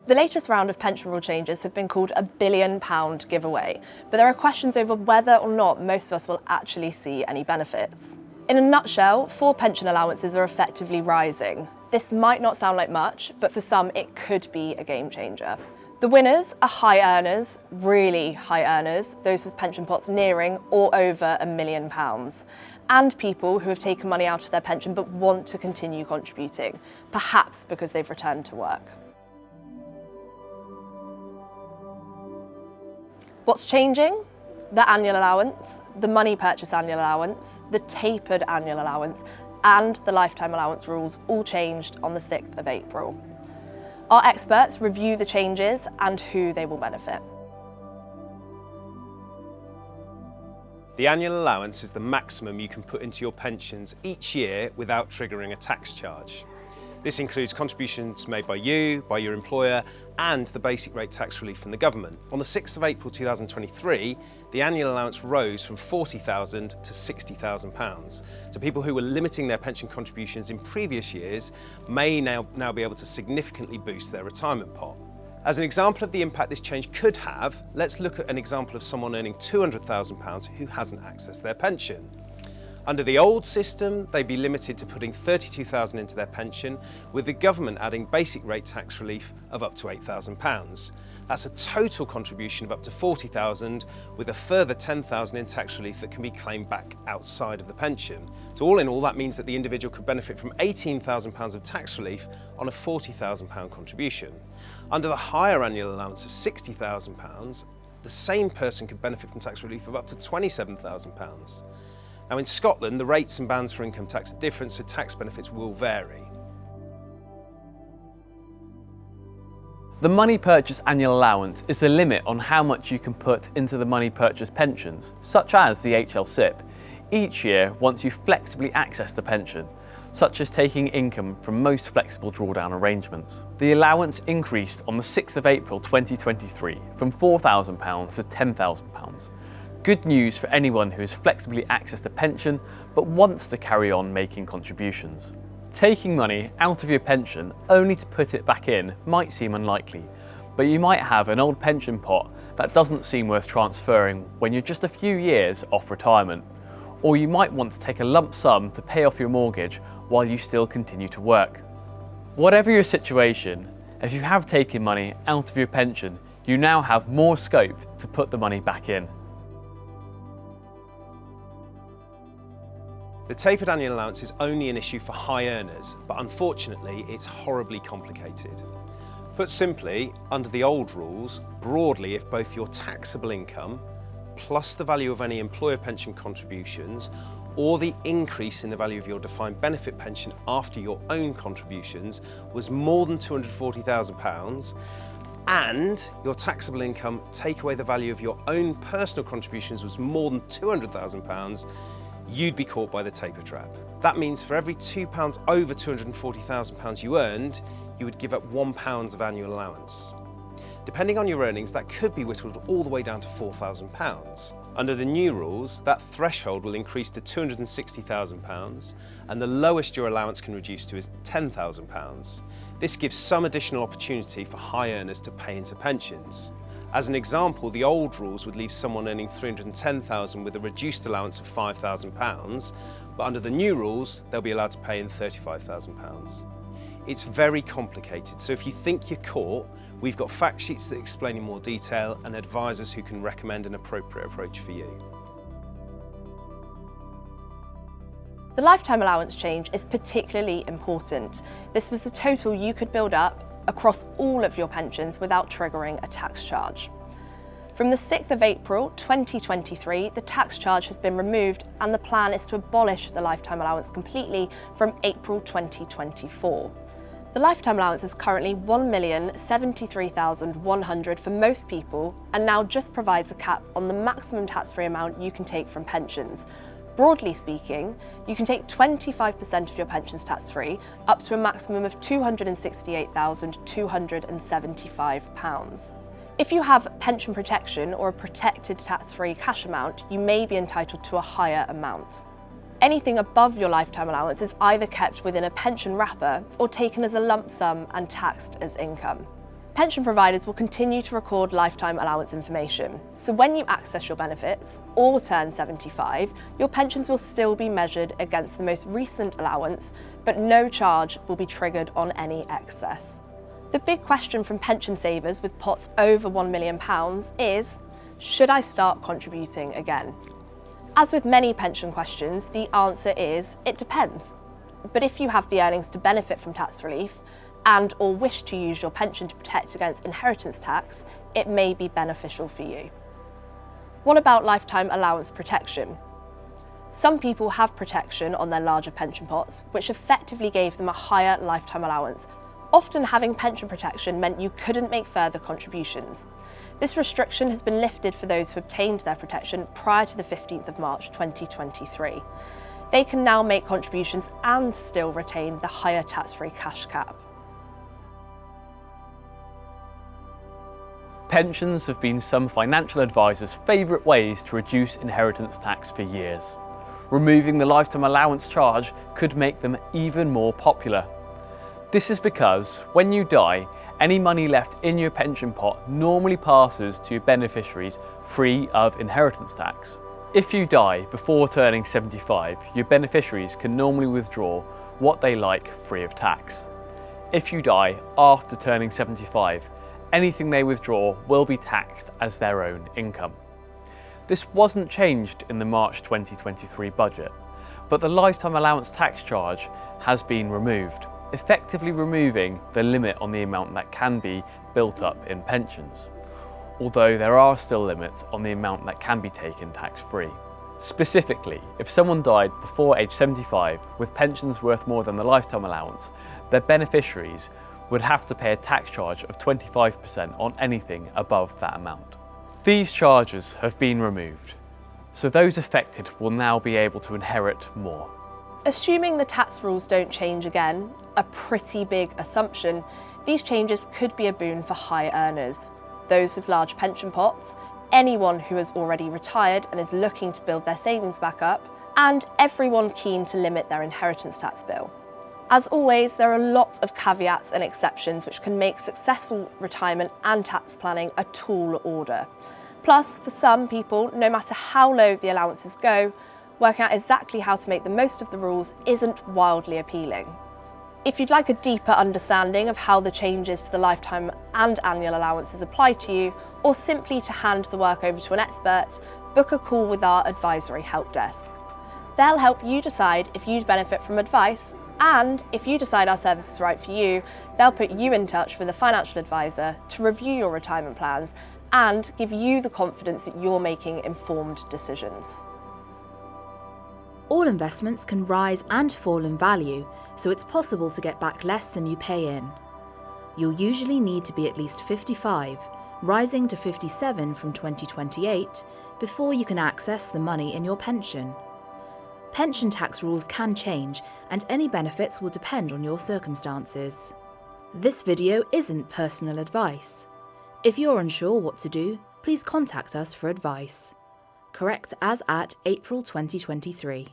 The latest round of pension rule changes have been called a £1 billion giveaway, but there are questions over whether or not most of us will actually see any benefits. In a nutshell, 4 pension allowances are effectively rising. This might not sound like much, but for some it could be a game changer. The winners are high earners, really high earners, those with pension pots nearing or over £1 million, and people who have taken money out of their pension but want to continue contributing, perhaps because they've returned to work. What's changing? The annual allowance, the money purchase annual allowance, the tapered annual allowance, and the lifetime allowance rules all changed on the 6th of April. Our experts review the changes and who they will benefit. The annual allowance is the maximum you can put into your pensions each year without triggering a tax charge. This includes contributions made by you, by your employer, and the basic rate tax relief from the government. On the 6th of April 2023, the annual allowance rose from £40,000 to £60,000. So people who were limiting their pension contributions in previous years may now be able to significantly boost their retirement pot. As an example of the impact this change could have, let's look at an example of someone earning £200,000 who hasn't accessed their pension. Under the old system, they'd be limited to putting £32,000 into their pension, with the government adding basic rate tax relief of up to £8,000. That's a total contribution of up to £40,000, with a further £10,000 in tax relief that can be claimed back outside of the pension. So all in all, that means that the individual could benefit from £18,000 of tax relief on a £40,000 contribution. Under the higher annual allowance of £60,000, the same person could benefit from tax relief of up to £27,000. Now in Scotland, the rates and bands for income tax are different, so tax benefits will vary. The money purchase annual allowance is the limit on how much you can put into the money purchase pensions, such as the HLSIP, each year once you flexibly access the pension, such as taking income from most flexible drawdown arrangements. The allowance increased on the 6th of April 2023 from £4,000 to £10,000. Good news for anyone who has flexibly accessed a pension but wants to carry on making contributions. Taking money out of your pension only to put it back in might seem unlikely, but you might have an old pension pot that doesn't seem worth transferring when you're just a few years off retirement. Or you might want to take a lump sum to pay off your mortgage while you still continue to work. Whatever your situation, if you have taken money out of your pension, you now have more scope to put the money back in. The tapered annual allowance is only an issue for high earners, but unfortunately it's horribly complicated. Put simply, under the old rules, broadly if both your taxable income plus the value of any employer pension contributions or the increase in the value of your defined benefit pension after your own contributions was more than £240,000 and your taxable income, take away the value of your own personal contributions, was more than £200,000, you'd be caught by the taper trap. That means for every £2 over £240,000 you earned, you would give up £1 of annual allowance. Depending on your earnings, that could be whittled all the way down to £4,000. Under the new rules, that threshold will increase to £260,000 and the lowest your allowance can reduce to is £10,000. This gives some additional opportunity for high earners to pay into pensions. As an example, the old rules would leave someone earning £310,000 with a reduced allowance of £5,000, but under the new rules, they'll be allowed to pay in £35,000. It's very complicated, so if you think you're caught, we've got fact sheets that explain in more detail and advisors who can recommend an appropriate approach for you. The lifetime allowance change is particularly important. This was the total you could build up across all of your pensions without triggering a tax charge. From the 6th of April 2023, the tax charge has been removed and the plan is to abolish the lifetime allowance completely from April 2024. The lifetime allowance is currently £1,073,100 for most people and now just provides a cap on the maximum tax-free amount you can take from pensions. Broadly speaking, you can take 25% of your pensions tax-free, up to a maximum of £268,275. If you have pension protection or a protected tax-free cash amount, you may be entitled to a higher amount. Anything above your lifetime allowance is either kept within a pension wrapper or taken as a lump sum and taxed as income. Pension providers will continue to record lifetime allowance information. So when you access your benefits or turn 75, your pensions will still be measured against the most recent allowance, but no charge will be triggered on any excess. The big question from pension savers with pots over £1 million is, should I start contributing again? As with many pension questions, the answer is, it depends. But if you have the earnings to benefit from tax relief, and or wish to use your pension to protect against inheritance tax, it may be beneficial for you. What about lifetime allowance protection? Some people have protection on their larger pension pots, which effectively gave them a higher lifetime allowance. Often having pension protection meant you couldn't make further contributions. This restriction has been lifted for those who obtained their protection prior to the 15th of March 2023. They can now make contributions and still retain the higher tax-free cash cap. Pensions have been some financial advisors' favourite ways to reduce inheritance tax for years. Removing the lifetime allowance charge could make them even more popular. This is because when you die, any money left in your pension pot normally passes to your beneficiaries free of inheritance tax. If you die before turning 75, your beneficiaries can normally withdraw what they like free of tax. If you die after turning 75, anything they withdraw will be taxed as their own income. This wasn't changed in the March 2023 budget, but the lifetime allowance tax charge has been removed, effectively removing the limit on the amount that can be built up in pensions, although there are still limits on the amount that can be taken tax-free. Specifically, if someone died before age 75 with pensions worth more than the lifetime allowance, their beneficiaries would have to pay a tax charge of 25% on anything above that amount. These charges have been removed, so those affected will now be able to inherit more. Assuming the tax rules don't change again, a pretty big assumption, these changes could be a boon for high earners, those with large pension pots, anyone who has already retired and is looking to build their savings back up, and everyone keen to limit their inheritance tax bill. As always, there are lots of caveats and exceptions which can make successful retirement and tax planning a tall order. Plus, for some people, no matter how low the allowances go, working out exactly how to make the most of the rules isn't wildly appealing. If you'd like a deeper understanding of how the changes to the lifetime and annual allowances apply to you, or simply to hand the work over to an expert, book a call with our advisory help desk. They'll help you decide if you'd benefit from advice, and if you decide our service is right for you, they'll put you in touch with a financial advisor to review your retirement plans and give you the confidence that you're making informed decisions. All investments can rise and fall in value, so it's possible to get back less than you pay in. You'll usually need to be at least 55, rising to 57 from 2028, before you can access the money in your pension. Pension tax rules can change, and any benefits will depend on your circumstances. This video isn't personal advice. If you're unsure what to do, please contact us for advice. Correct as at April 2023.